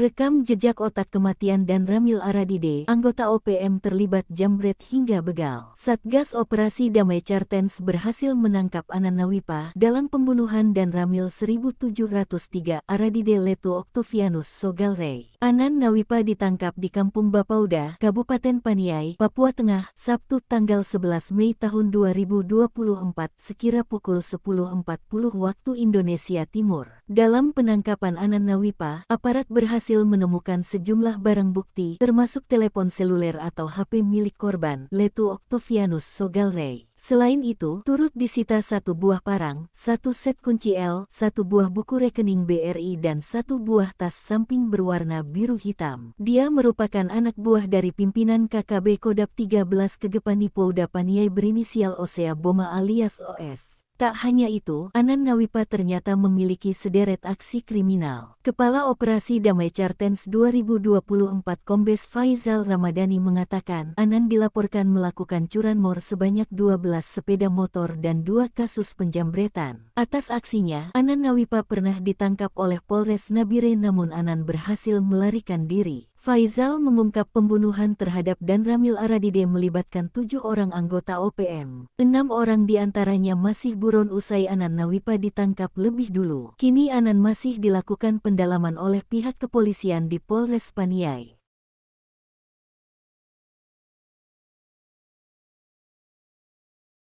Rekam jejak otak kematian dan Ramil Aradide, anggota OPM terlibat jambret hingga begal. Satgas Operasi Damai Cartens berhasil menangkap Anan Nawipa dalam pembunuhan dan Ramil 1703 Aradide Letu Octavianus Sogalrey. Anan Nawipa ditangkap di Kampung Bapauda, Kabupaten Paniai, Papua Tengah, Sabtu tanggal 11 Mei tahun 2024 sekira pukul 10.40 waktu Indonesia Timur. Dalam penangkapan Anan Nawipa, aparat berhasil menemukan sejumlah barang bukti, termasuk telepon seluler atau HP milik korban, Letu Octavianus Sogalrey. Selain itu, turut disita satu buah parang, satu set kunci L, satu buah buku rekening BRI dan satu buah tas samping berwarna biru hitam. Dia merupakan anak buah dari pimpinan KKB Kodap 13 Kegepani Polda Paniai berinisial Osea Boma alias OS. Tak hanya itu, Anan Nawipa ternyata memiliki sederet aksi kriminal. Kepala Operasi Damai Cartens 2024 Kombes Faizal Ramadhani mengatakan, Anan dilaporkan melakukan curanmor sebanyak 12 sepeda motor dan 2 kasus penjambretan. Atas aksinya, Anan Nawipa pernah ditangkap oleh Polres Nabire namun Anan berhasil melarikan diri. Faizal mengungkap pembunuhan terhadap dan Ramil Aradide melibatkan 7 orang anggota OPM. 6 orang diantaranya masih buron usai Anan Nawipa ditangkap lebih dulu. Kini Anan masih dilakukan pendalaman oleh pihak kepolisian di Polres Paniai.